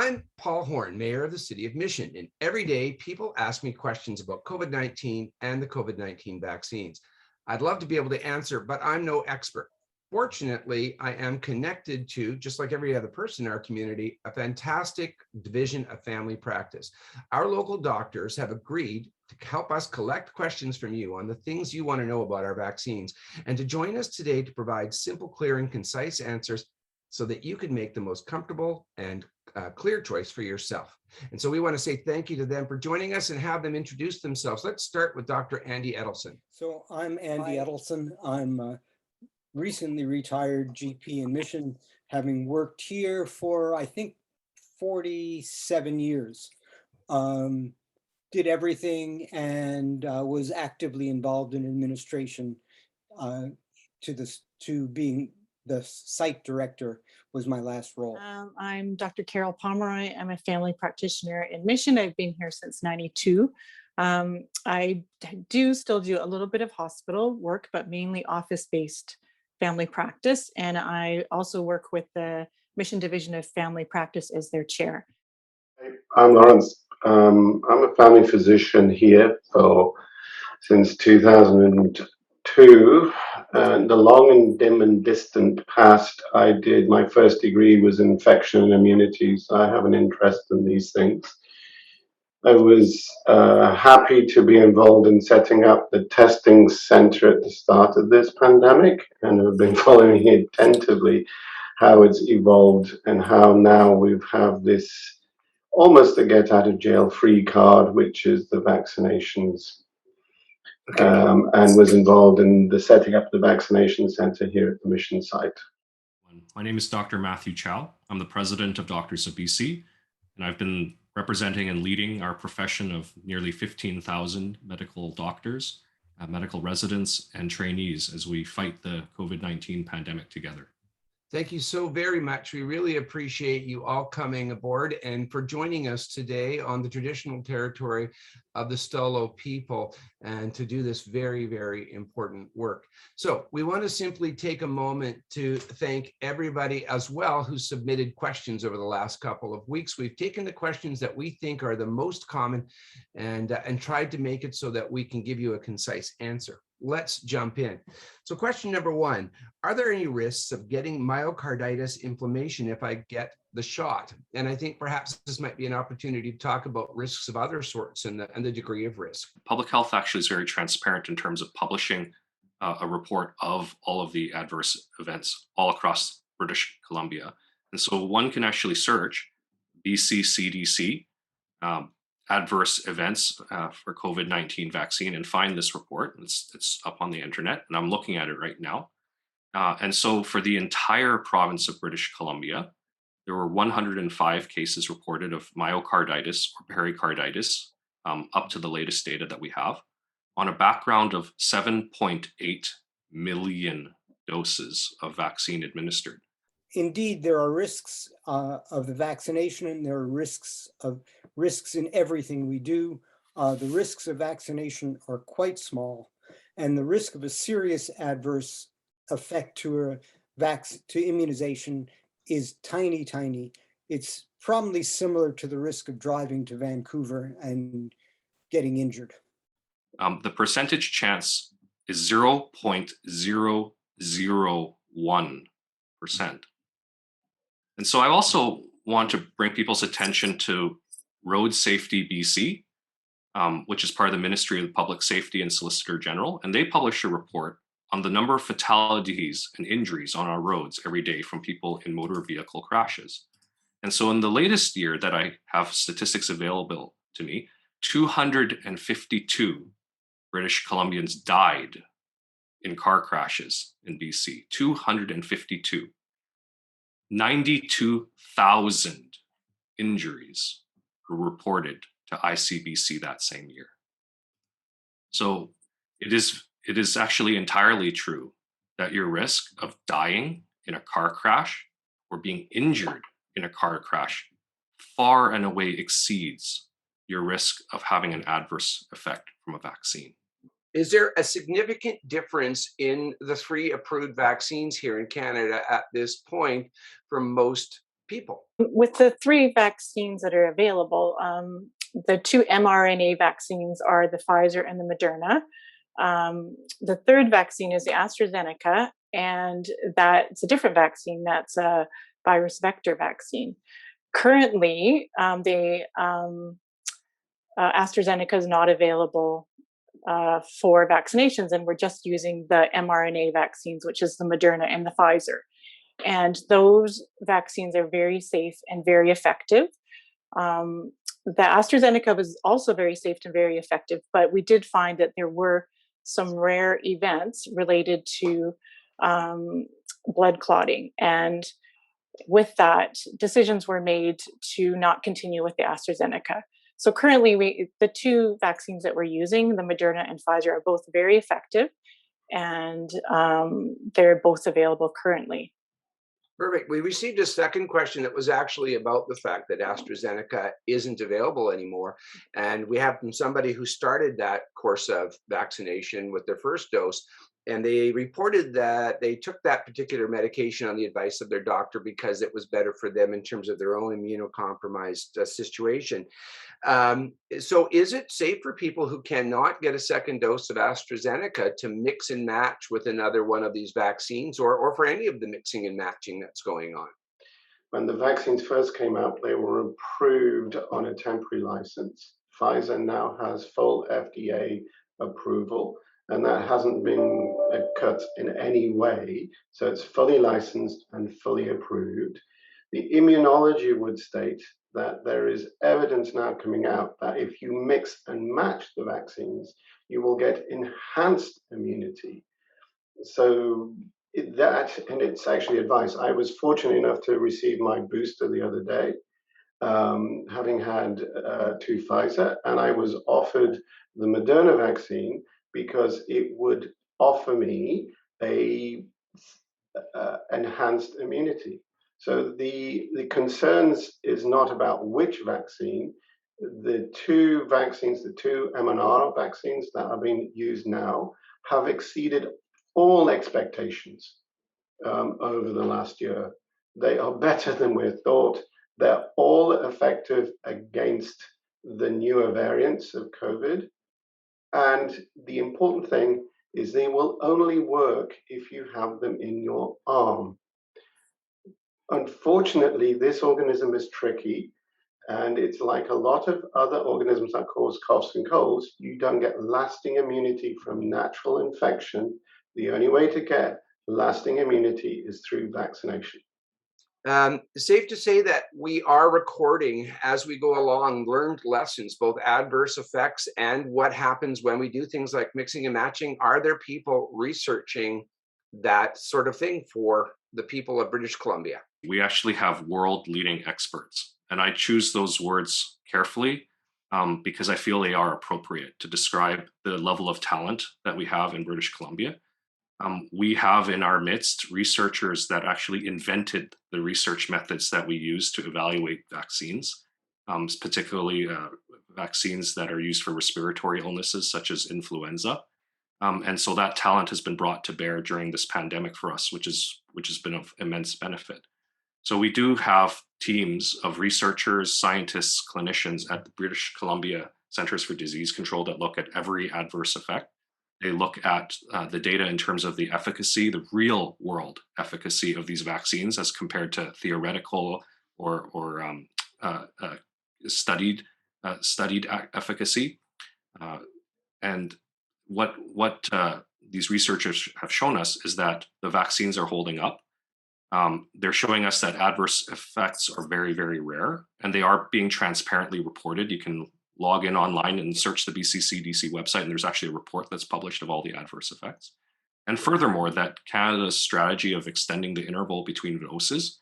I'm Paul Horn, Mayor of the City of Mission, and every day people ask me questions about COVID-19 and the COVID-19 vaccines. I'd love to be able to answer, but I'm no expert. Fortunately, I am connected to, just like every other person in our community, a fantastic division of family practice. Our local doctors have agreed to help us collect questions from you on the things you want to know about our vaccines, and to join us today to provide simple, clear, and concise answers so that you can make the most comfortable and clear choice for yourself. And so we want to say thank you to them for joining us and have them introduce themselves. Let's start with Dr. Andy Edelson. So I'm Andy Edelson. I'm a recently retired GP in Mission, having worked here for, I think, 47 years. Did everything and was actively involved in administration to being the site director was my last role. I'm Dr. Carol Pomeroy. I'm a family practitioner in Mission. I've been here since '92. I still do a little bit of hospital work, but mainly office-based family practice. And I also work with the Mission Division of Family Practice as their chair. I'm Lawrence. I'm a family physician here since 2002. And the long and dim and distant past, my first degree was in infection and immunity, so I have an interest in these things. I was happy to be involved in setting up the testing center at the start of this pandemic, and have been following it attentively, how it's evolved and how now we have this almost a get out of jail free card, which is the vaccinations. And was involved in the setting up the vaccination center here at the Mission site. My name is Dr. Matthew Chow. I'm the president of Doctors of BC, and I've been representing and leading our profession of nearly 15,000 medical doctors, medical residents, and trainees as we fight the COVID-19 pandemic together. Thank you so very much. We really appreciate you all coming aboard and for joining us today on the traditional territory of the Stolo people and to do this very, very important work. So we want to simply take a moment to thank everybody as well who submitted questions over the last couple of weeks. We've taken the questions that we think are the most common and tried to make it so that we can give you a concise answer. Let's jump in. So question number one, are there any risks of getting myocarditis inflammation if I get the shot? And I think perhaps this might be an opportunity to talk about risks of other sorts and the degree of risk. Public health actually is very transparent in terms of publishing a report of all of the adverse events all across British Columbia. And so one can actually search BC CDC adverse events for COVID-19 vaccine and find this report. It's up on the internet, and I'm looking at it right now. And so for the entire province of British Columbia, there were 105 cases reported of myocarditis or pericarditis up to the latest data that we have, on a background of 7.8 million doses of vaccine administered. Indeed, there are risks of the vaccination, and there are risks in everything we do. The risks of vaccination are quite small, and the risk of a serious adverse effect to immunization is tiny, tiny. It's probably similar to the risk of driving to Vancouver and getting injured. The percentage chance is 0.001%. And so I also want to bring people's attention to Road Safety BC, which is part of the Ministry of Public Safety and Solicitor General, and they publish a report on the number of fatalities and injuries on our roads every day from people in motor vehicle crashes. And so in the latest year that I have statistics available to me, 252 British Columbians died in car crashes in BC, 252. 92,000 injuries were reported to ICBC that same year. So it is actually entirely true that your risk of dying in a car crash or being injured in a car crash far and away exceeds your risk of having an adverse effect from a vaccine. Is there a significant difference in the 3 approved vaccines here in Canada at this point from most people? With the 3 vaccines that are available, the 2 mRNA vaccines are the Pfizer and the Moderna. The third vaccine is the AstraZeneca, and that's a different vaccine. That's a virus vector vaccine. Currently, AstraZeneca is not available for vaccinations, and we're just using the mRNA vaccines, which is the Moderna and the Pfizer. And those vaccines are very safe and very effective. The AstraZeneca was also very safe and very effective, but we did find that there were some rare events related to blood clotting. And with that, decisions were made to not continue with the AstraZeneca. So currently, the 2 vaccines that we're using, the Moderna and Pfizer, are both very effective, and they're both available currently. Perfect. We received a second question that was actually about the fact that AstraZeneca isn't available anymore. And we have from somebody who started that course of vaccination with their first dose. And they reported that they took that particular medication on the advice of their doctor because it was better for them in terms of their own immunocompromised situation. So is it safe for people who cannot get a second dose of AstraZeneca to mix and match with another one of these vaccines, or for any of the mixing and matching that's going on? When the vaccines first came out, they were approved on a temporary license. Pfizer now has full FDA approval, and that hasn't been cut in any way. So it's fully licensed and fully approved. The immunology would state that there is evidence now coming out that if you mix and match the vaccines, you will get enhanced immunity. So that, and it's actually advice. I was fortunate enough to receive my booster the other day, having had 2 Pfizer, and I was offered the Moderna vaccine because it would offer me a enhanced immunity. So the concerns is not about which vaccine. The 2 vaccines, the 2 mRNA vaccines that are being used now, have exceeded all expectations over the last year. They are better than we thought. They're all effective against the newer variants of COVID. And the important thing is they will only work if you have them in your arm. Unfortunately, this organism is tricky, and it's like a lot of other organisms that cause coughs and colds. You don't get lasting immunity from natural infection. The only way to get lasting immunity is through vaccination. Safe to say that we are recording as we go along learned lessons, both adverse effects and what happens when we do things like mixing and matching. Are there people researching that sort of thing for the people of British Columbia? We actually have world leading experts, and I choose those words carefully because I feel they are appropriate to describe the level of talent that we have in British Columbia. We have in our midst researchers that actually invented the research methods that we use to evaluate vaccines, particularly vaccines that are used for respiratory illnesses such as influenza. And so that talent has been brought to bear during this pandemic for us, which has been of immense benefit. So we do have teams of researchers, scientists, clinicians at the British Columbia Centers for Disease Control that look at every adverse effect. They look at the data in terms of the efficacy, the real world efficacy of these vaccines as compared to theoretical or studied efficacy. And what these researchers have shown us is that the vaccines are holding up. They're showing us that adverse effects are very, very rare, and they are being transparently reported. You can log in online and search the BCCDC website, and there's actually a report that's published of all the adverse effects. And furthermore, that Canada's strategy of extending the interval between doses,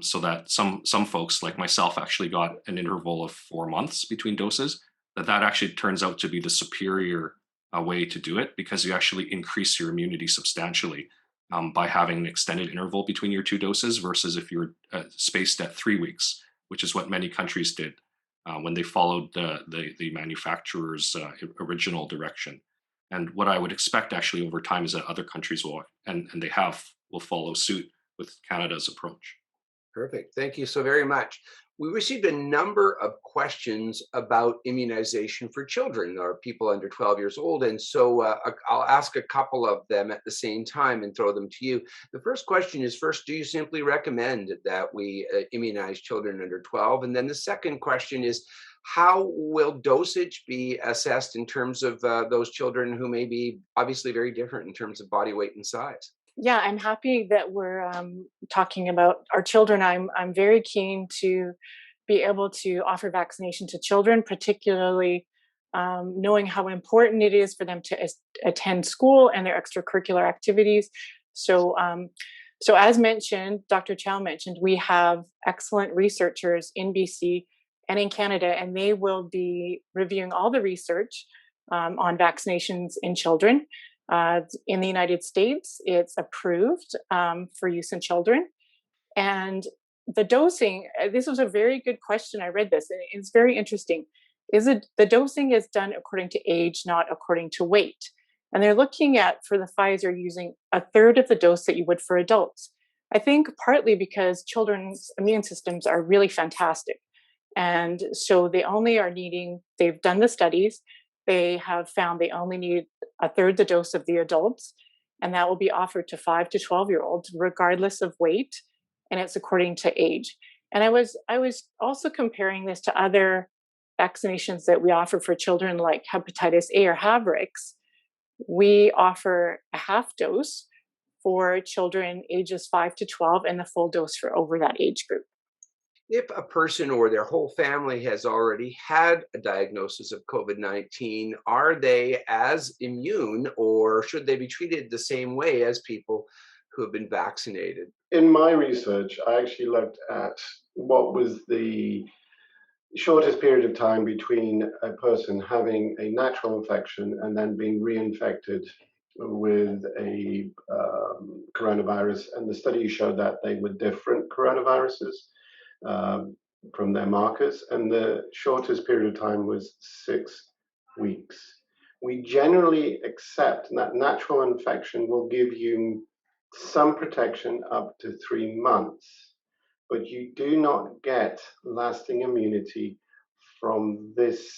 so that some folks like myself actually got an interval of 4 months between doses, that actually turns out to be the superior way to do it, because you actually increase your immunity substantially by having an extended interval between your 2 doses versus if you're spaced at 3 weeks, which is what many countries did when they followed the manufacturer's original direction. And what I would expect actually over time is that other countries will, and they will follow suit with Canada's approach. Perfect. Thank you so very much. We received a number of questions about immunization for children or people under 12 years old. And so I'll ask a couple of them at the same time and throw them to you. The first question is, first, do you simply recommend that we immunize children under 12? And then the second question is, how will dosage be assessed in terms of those children who may be obviously very different in terms of body weight and size? Yeah, I'm happy that we're talking about our children. I'm very keen to be able to offer vaccination to children, particularly knowing how important it is for them to attend school and their extracurricular activities. So, so as mentioned, Dr. Chow mentioned, we have excellent researchers in BC and in Canada, and they will be reviewing all the research on vaccinations in children. In the United States, it's approved for use in children. And the dosing, this was a very good question. I read this, and it's very interesting. The dosing is done according to age, not according to weight. And they're looking at, for the Pfizer, using a third of the dose that you would for adults. I think partly because children's immune systems are really fantastic. And so they've done the studies, they have found they only need a third the dose of the adults, and that will be offered to 5 to 12-year-olds, regardless of weight, and it's according to age. And I was also comparing this to other vaccinations that we offer for children, like hepatitis A or Havrix. We offer a half dose for children ages 5 to 12 and the full dose for over that age group. If a person or their whole family has already had a diagnosis of COVID-19, are they as immune, or should they be treated the same way as people who have been vaccinated? In my research, I actually looked at what was the shortest period of time between a person having a natural infection and then being reinfected with a coronavirus. And the study showed that they were different coronaviruses from their markers, and the shortest period of time was 6 weeks. We generally accept that natural infection will give you some protection up to 3 months, but you do not get lasting immunity from this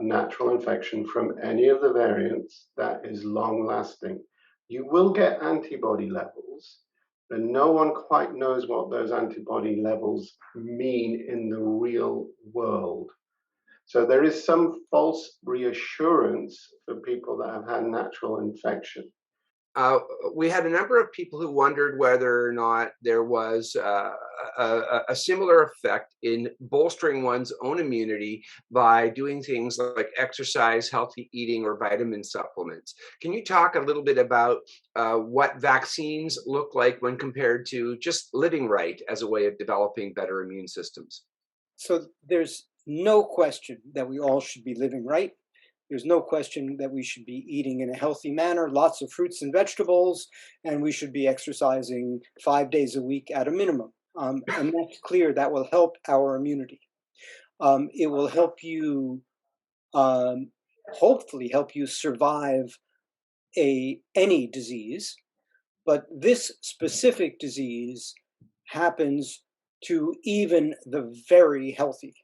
natural infection from any of the variants that is long lasting. You will get antibody levels, but no one quite knows what those antibody levels mean in the real world. So there is some false reassurance for people that have had natural infection. We had a number of people who wondered whether or not there was a similar effect in bolstering one's own immunity by doing things like exercise, healthy eating, or vitamin supplements. Can you talk a little bit about what vaccines look like when compared to just living right as a way of developing better immune systems? So there's no question that we all should be living right. There's no question that we should be eating in a healthy manner, lots of fruits and vegetables, and we should be exercising 5 days a week at a minimum. And that's clear. That will help our immunity. It will help you, hopefully help you survive any disease, but this specific disease happens to even the very healthy.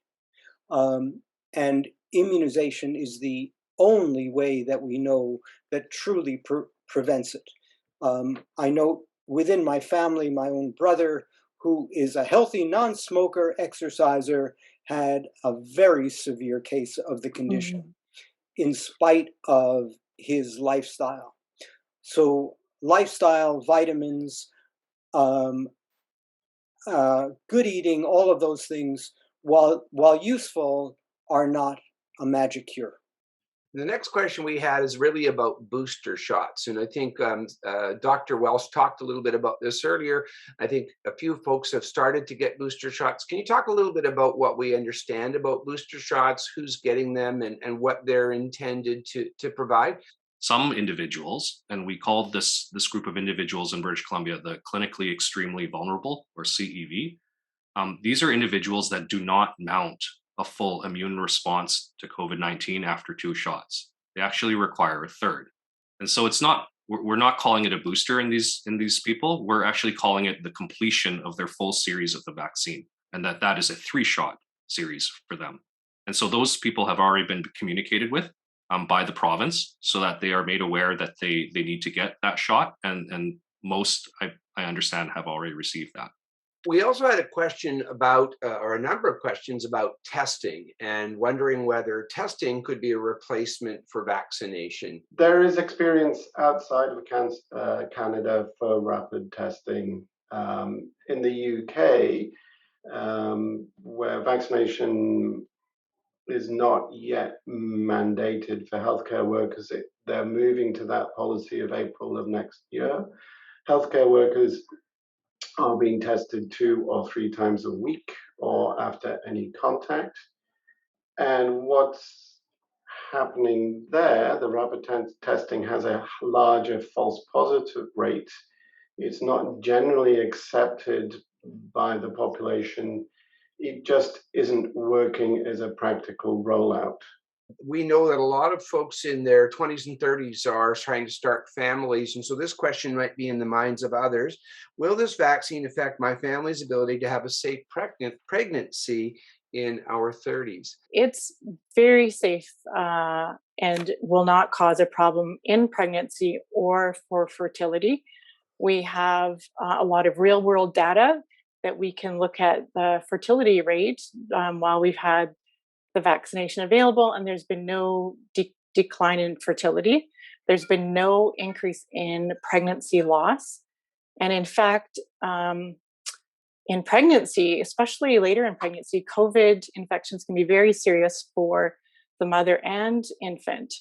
And immunization is the only way that we know that truly prevents it. I know within my family, my own brother, who is a healthy non-smoker exerciser, had a very severe case of the condition in spite of his lifestyle. So lifestyle, vitamins, good eating, all of those things, while useful, are not a magic cure. The next question we had is really about booster shots. And I think Dr. Welsh talked a little bit about this earlier. I think a few folks have started to get booster shots. Can you talk a little bit about what we understand about booster shots, who's getting them, and what they're intended to provide? Some individuals, and we called this group of individuals in British Columbia the clinically extremely vulnerable, or CEV. These are individuals that do not mount a full immune response to COVID-19 after 2 shots. They actually require a third. And so it's not we're not calling it a booster in these people. We're actually calling it the completion of their full series of the vaccine, and that is a 3-shot series for them. And so those people have already been communicated with by the province, so that they are made aware that they need to get that shot, and most, I understand, have already received that. We also had a question about, or a number of questions about testing, and wondering whether testing could be a replacement for vaccination. There is experience outside of Canada for rapid testing. In the UK, where vaccination is not yet mandated for healthcare workers, they're moving to that policy of April of next year. Healthcare workers are being tested 2 or 3 times a week or after any contact. And what's happening there, the rapid testing has a larger false positive rate. It's not generally accepted by the population. It just isn't working as a practical rollout. We know that a lot of folks in their 20s and 30s are trying to start families. And so this question might be in the minds of others. Will this vaccine affect my family's ability to have a safe pregnancy in our 30s? It's very safe and will not cause a problem in pregnancy or for fertility. We have a lot of real world data that we can look at the fertility rate while we've had the vaccination available, and there's been no decline in fertility. There's been no increase in pregnancy loss. And in fact, in pregnancy, especially later in pregnancy, COVID infections can be very serious for the mother and infant.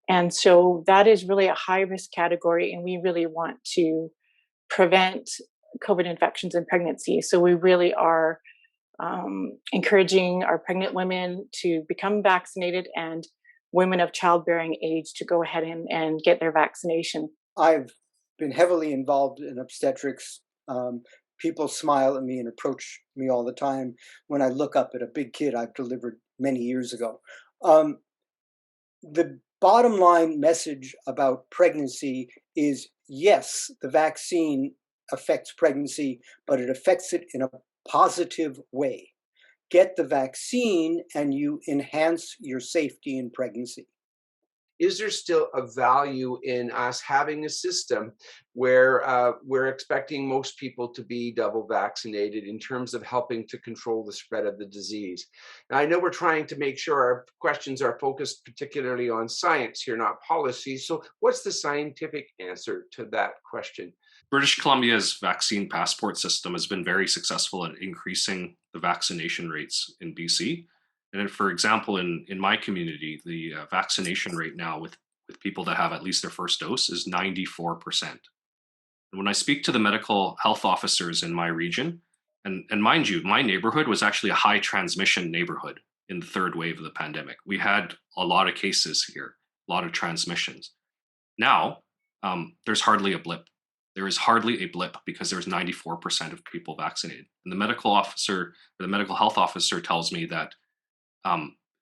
And so that is really a high risk category, and we really want to prevent COVID infections in pregnancy. So we really are encouraging our pregnant women to become vaccinated, and women of childbearing age to go ahead and get their vaccination. I've been heavily involved in obstetrics. People smile at me and approach me all the time when I look up at a big kid I've delivered many years ago. The bottom line message about pregnancy is, yes, the vaccine affects pregnancy, but it affects it in a positive way. Get the vaccine and you enhance your safety in pregnancy. Is there still a value in us having a system where we're expecting most people to be double vaccinated in terms of helping to control the spread of the disease? Now, I know we're trying to make sure our questions are focused particularly on science here, not policy. So what's the scientific answer to that question? British Columbia's vaccine passport system has been very successful at increasing the vaccination rates in BC. And for example, in my community, the vaccination rate now with people that have at least their first dose is 94%. And when I speak to the medical health officers in my region, and mind you, my neighborhood was actually a high transmission neighborhood in the 3rd wave of the pandemic. We had a lot of cases here, a lot of transmissions. Now, there's hardly a blip. There is hardly a blip because there's 94% of people vaccinated. And the medical officer, or the medical health officer, tells me that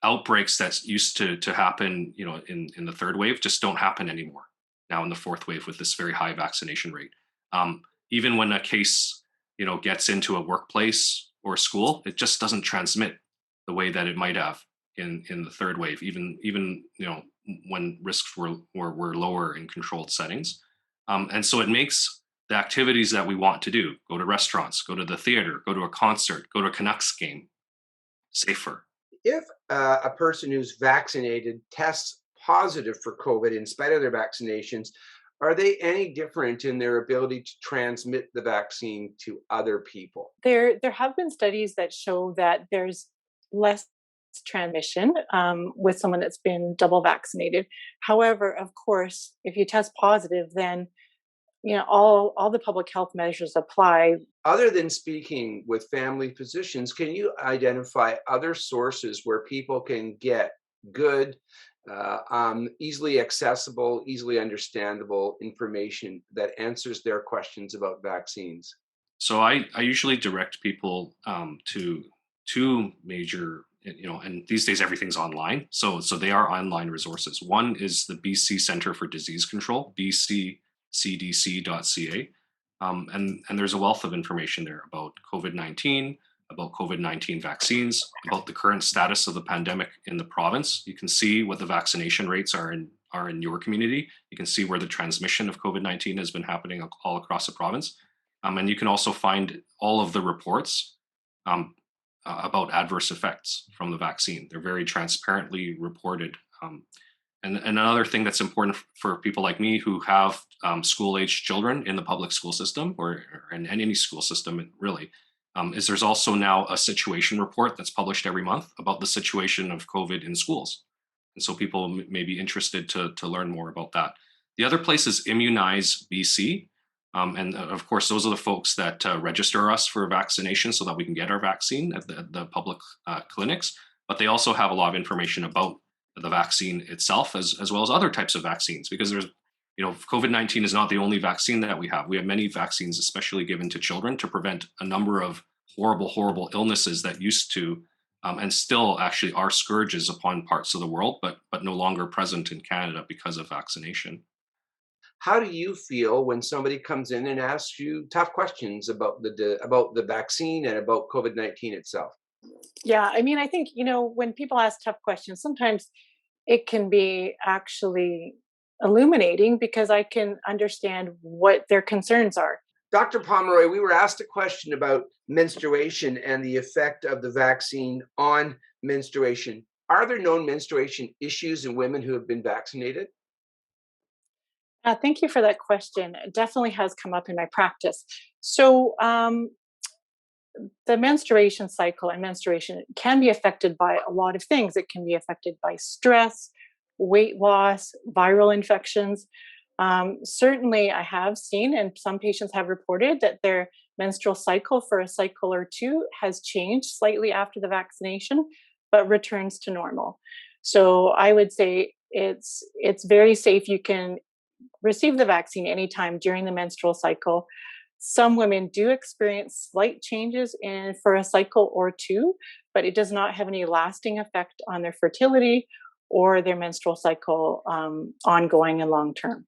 outbreaks that used to happen, in the 3rd wave just don't happen anymore now in the 4th wave with this very high vaccination rate. Even when a case, gets into a workplace or a school, it just doesn't transmit the way that it might have in the 3rd wave, even when risks were lower in controlled settings. And so it makes the activities that we want to do, go to restaurants, go to the theater, go to a concert, go to a Canucks game, safer. If a person who's vaccinated tests positive for COVID in spite of their vaccinations, are they any different in their ability to transmit the vaccine to other people? There have been studies that show that there's less transmission with someone that's been double vaccinated. However, of course, if you test positive, then all the public health measures apply. Other than speaking with family physicians, can you identify other sources where people can get good, easily accessible, easily understandable information that answers their questions about vaccines? So I usually direct people to 2 major, and these days everything's online. So they are online resources. One is the BC Centre for Disease Control, BC cdc.ca. And there's a wealth of information there about COVID-19, about COVID-19 vaccines, about the current status of the pandemic in the province. You can see what the vaccination rates are in your community. You can see where the transmission of COVID-19 has been happening all across the province. And you can also find all of the reports about adverse effects from the vaccine. They're very transparently reported. And another thing that's important for people like me who have school-aged children in the public school system or in any school system, really, is there's also now a situation report that's published every month about the situation of COVID in schools. And so people may be interested to learn more about that. The other place is Immunize BC. And of course, those are the folks that register us for vaccination so that we can get our vaccine at the public clinics. But they also have a lot of information about the vaccine itself, as well as other types of vaccines, because there's, COVID-19 is not the only vaccine that we have. We have many vaccines, especially given to children, to prevent a number of horrible, horrible illnesses that used to and still actually are scourges upon parts of the world, but no longer present in Canada because of vaccination. How do you feel when somebody comes in and asks you tough questions about the vaccine and about COVID-19 itself? Yeah, I mean, I think, when people ask tough questions, sometimes it can be actually illuminating because I can understand what their concerns are. Dr. Pomeroy, we were asked a question about menstruation and the effect of the vaccine on menstruation. Are there known menstruation issues in women who have been vaccinated? Thank you for that question. It definitely has come up in my practice. So, the menstruation cycle and menstruation can be affected by a lot of things. It can be affected by stress, weight loss, viral infections. Certainly, I have seen, and some patients have reported that their menstrual cycle for a cycle or two has changed slightly after the vaccination, but returns to normal. So I would say it's very safe. You can receive the vaccine anytime during the menstrual cycle. Some women do experience slight changes for a cycle or two, but it does not have any lasting effect on their fertility or their menstrual cycle ongoing and long term.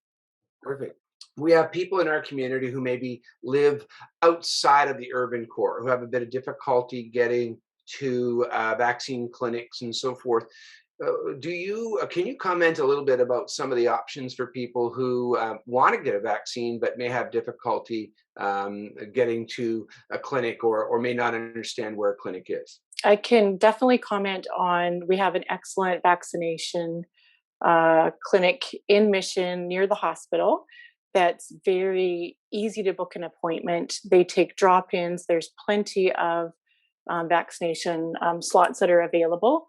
Perfect. We have people in our community who maybe live outside of the urban core, who have a bit of difficulty getting to vaccine clinics and so forth. Can you comment a little bit about some of the options for people who want to get a vaccine but may have difficulty getting to a clinic or may not understand where a clinic is? I can definitely comment on, we have an excellent vaccination clinic in Mission near the hospital that's very easy to book an appointment. They take drop-ins. There's plenty of vaccination slots that are available.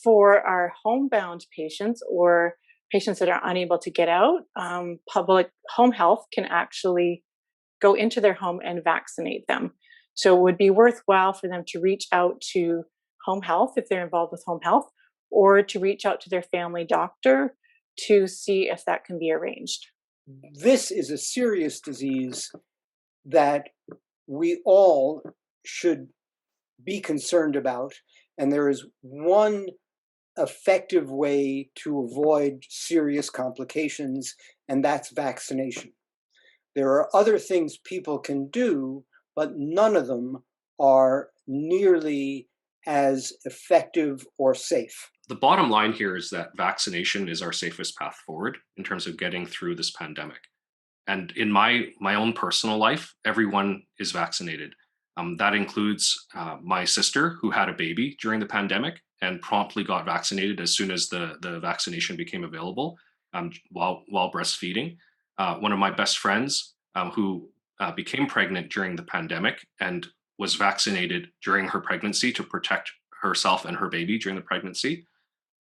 For our homebound patients or patients that are unable to get out, public home health can actually go into their home and vaccinate them. So it would be worthwhile for them to reach out to home health if they're involved with home health, or to reach out to their family doctor to see if that can be arranged. This is a serious disease that we all should be concerned about. And there is one effective way to avoid serious complications, and that's vaccination. There are other things people can do, but none of them are nearly as effective or safe. The bottom line here is that vaccination is our safest path forward in terms of getting through this pandemic. And in my own personal life, everyone is vaccinated. That includes my sister, who had a baby during the pandemic and promptly got vaccinated as soon as the vaccination became available while breastfeeding. One of my best friends who became pregnant during the pandemic and was vaccinated during her pregnancy to protect herself and her baby during the pregnancy.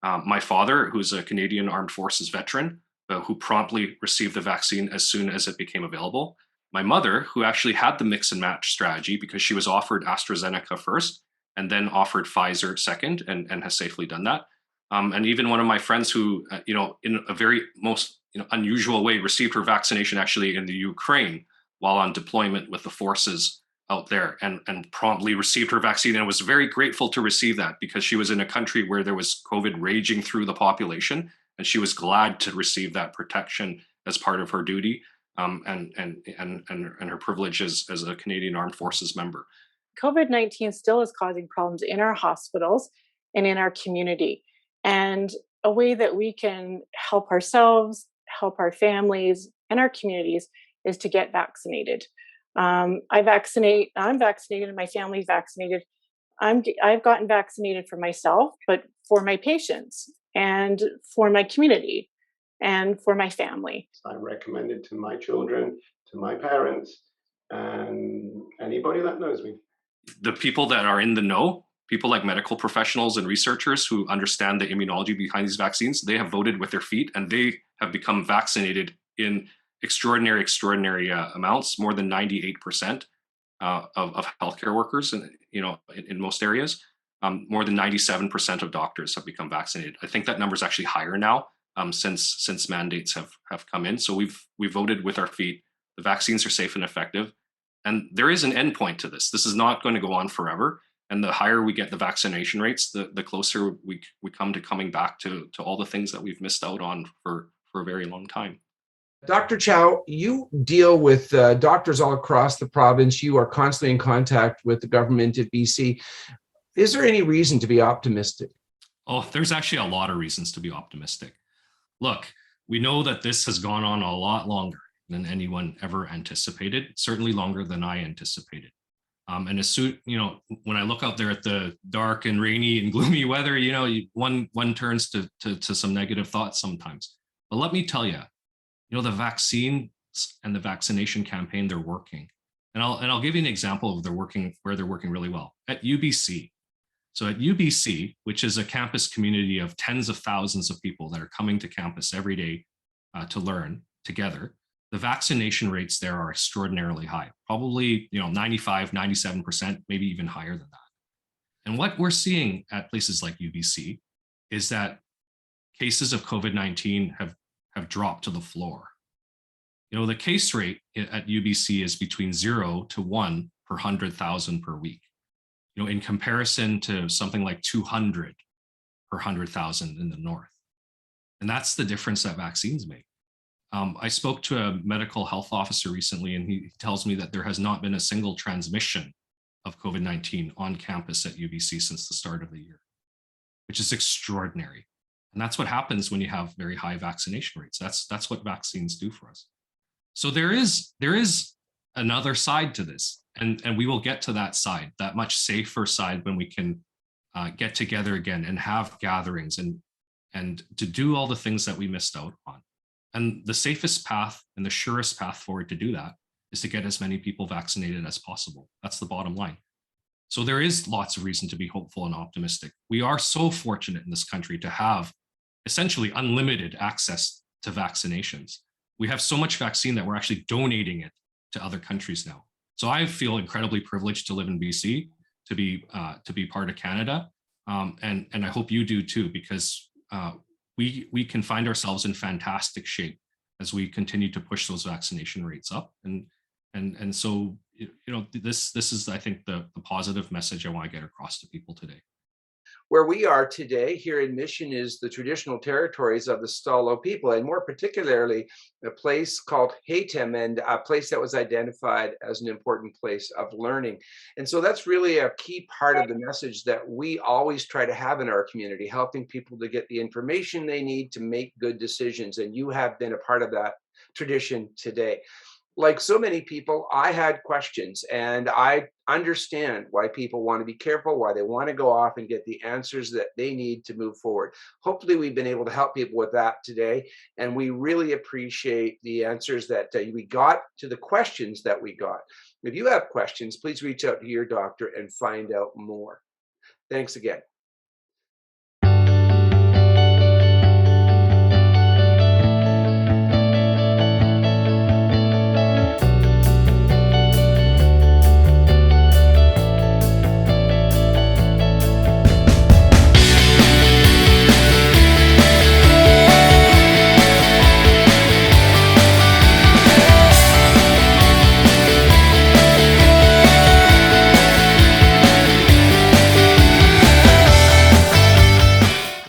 My father, who's a Canadian Armed Forces veteran, who promptly received the vaccine as soon as it became available. My mother, who actually had the mix and match strategy because she was offered AstraZeneca first and then offered Pfizer second and has safely done that. And even one of my friends who, in a very most unusual way, received her vaccination actually in the Ukraine while on deployment with the forces out there and promptly received her vaccine and was very grateful to receive that because she was in a country where there was COVID raging through the population and she was glad to receive that protection as part of her duty and her privilege as a Canadian Armed Forces member. COVID-19 still is causing problems in our hospitals and in our community. And a way that we can help ourselves, help our families and our communities is to get vaccinated. I'm vaccinated, and my family's vaccinated. I've gotten vaccinated for myself, but for my patients and for my community and for my family. I recommend it to my children, to my parents, and anybody that knows me. The people that are in the know, people like medical professionals and researchers who understand the immunology behind these vaccines, they have voted with their feet and they have become vaccinated in extraordinary amounts, more than 98% of healthcare workers, and in most areas, more than 97% of doctors have become vaccinated. I think that number is actually higher now since mandates have come in. So we've voted with our feet. The vaccines are safe and effective, and there is an endpoint to this. This is not going to go on forever. And the higher we get the vaccination rates, the closer we come to coming back to all the things that we've missed out on for a very long time. Dr. Chow, you deal with doctors all across the province. You are constantly in contact with the government at BC. Is there any reason to be optimistic? Oh, there's actually a lot of reasons to be optimistic. Look, we know that this has gone on a lot longer than anyone ever anticipated, certainly longer than I anticipated. And as soon, when I look out there at the dark and rainy and gloomy weather, one turns to some negative thoughts sometimes. But let me tell you, the vaccines and the vaccination campaign, they're working. And I'll give you an example of where they're working really well. At UBC. So at UBC, which is a campus community of tens of thousands of people that are coming to campus every day to learn together, the vaccination rates there are extraordinarily high, probably 95, 97%, maybe even higher than that. And what we're seeing at places like UBC is that cases of COVID-19 have dropped to the floor. The case rate at UBC is between 0 to 1 per 100,000 per week. In comparison to something like 200 per 100,000 in the north. And that's the difference that vaccines make. I spoke to a medical health officer recently, and he tells me that there has not been a single transmission of COVID-19 on campus at UBC since the start of the year, which is extraordinary. And that's what happens when you have very high vaccination rates. That's what vaccines do for us. So there is another side to this, and we will get to that side, that much safer side, when we can get together again and have gatherings and to do all the things that we missed out on. And the safest path and the surest path forward to do that is to get as many people vaccinated as possible. That's the bottom line. So there is lots of reason to be hopeful and optimistic. We are so fortunate in this country to have essentially unlimited access to vaccinations. We have so much vaccine that we're actually donating it to other countries now. So I feel incredibly privileged to live in BC, to be part of Canada, and I hope you do too, because we can find ourselves in fantastic shape as we continue to push those vaccination rates up, and so this is, I think, the positive message I want to get across to people today. Where we are today here in Mission is the traditional territories of the Stalo people, and more particularly a place called Hatem, and a place that was identified as an important place of learning. And so that's really a key part of the message that we always try to have in our community, helping people to get the information they need to make good decisions. And you have been a part of that tradition today. Like so many people, I had questions, and I understand why people want to be careful, why they want to go off and get the answers that they need to move forward. Hopefully, we've been able to help people with that today, and we really appreciate the answers that we got to the questions that we got. If you have questions, please reach out to your doctor and find out more. Thanks again.